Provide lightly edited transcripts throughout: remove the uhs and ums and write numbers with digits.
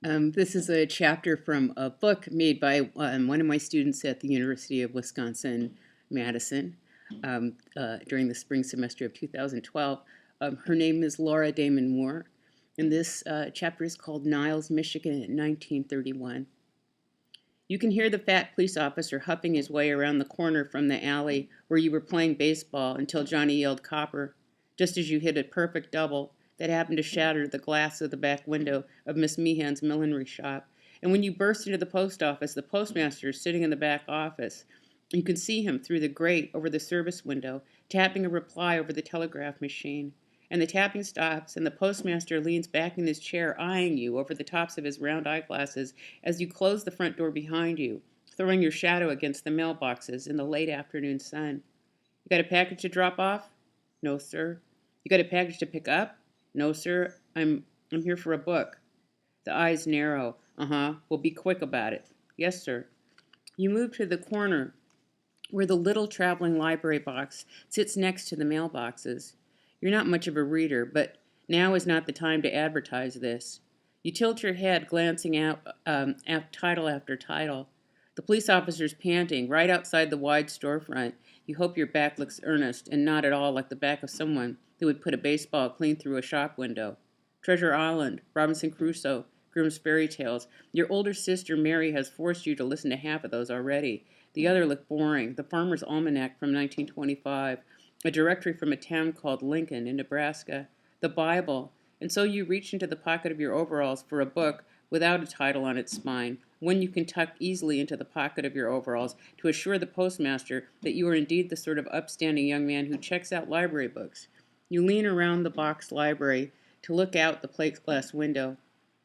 This is a chapter from a book made by one of my students at the University of Wisconsin Madison during the spring semester of 2012. Her name is Laura Damon-Moore, and this chapter is called Niles, Michigan in 1931. You can hear the fat police officer huffing his way around the corner from the alley where you were playing baseball until Johnny yelled "copper," just as you hit a perfect double that happened to shatter the glass of the back window of Miss Meehan's millinery shop. And when you burst into the post office, the postmaster is sitting in the back office. You can see him through the grate over the service window, tapping a reply over the telegraph machine. And the tapping stops, and the postmaster leans back in his chair, eyeing you over the tops of his round eyeglasses as you close the front door behind you, throwing your shadow against the mailboxes in the late afternoon sun. You got a package to drop off? No, sir. You got a package to pick up? No, sir. I'm here for a book. The eyes narrow. Uh-huh. Well, be quick about it. Yes, sir. You move to the corner where the little traveling library box sits next to the mailboxes. You're not much of a reader, but now is not the time to advertise this. You tilt your head, glancing out title after title. The police officer's panting right outside the wide storefront. You hope your back looks earnest and not at all like the back of someone who would put a baseball clean through a shop window. Treasure Island, Robinson Crusoe, Grimm's Fairy Tales. Your older sister Mary has forced you to listen to half of those already. The other look boring. The Farmer's Almanac from 1925. A directory from a town called Lincoln in Nebraska. The Bible. And so you reach into the pocket of your overalls for a book without a title on its spine, one you can tuck easily into the pocket of your overalls to assure the postmaster that you are indeed the sort of upstanding young man who checks out library books. You lean around the box library to look out the plate glass window.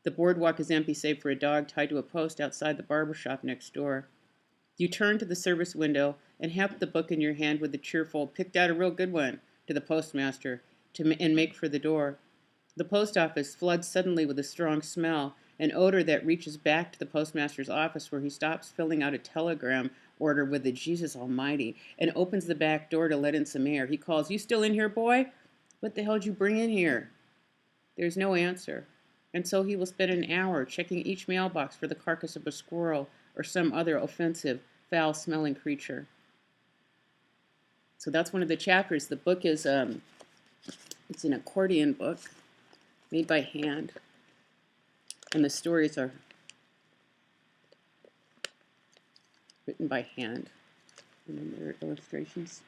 The boardwalk is empty save for a dog tied to a post outside the barber shop next door. You turn to the service window and heft the book in your hand with a cheerful, "Picked out a real good one," to the postmaster and make for the door. The post office floods suddenly with a strong smell, an odor that reaches back to the postmaster's office where he stops filling out a telegram order with the "Jesus Almighty" and opens the back door to let in some air. He calls, "You still in here, boy? What the hell'd you bring in here?" There's no answer, and so he will spend an hour checking each mailbox for the carcass of a squirrel or some other offensive, foul-smelling creature. So that's one of the chapters. The book is it's an accordion book made by hand, and the stories are written by hand, and then there are illustrations.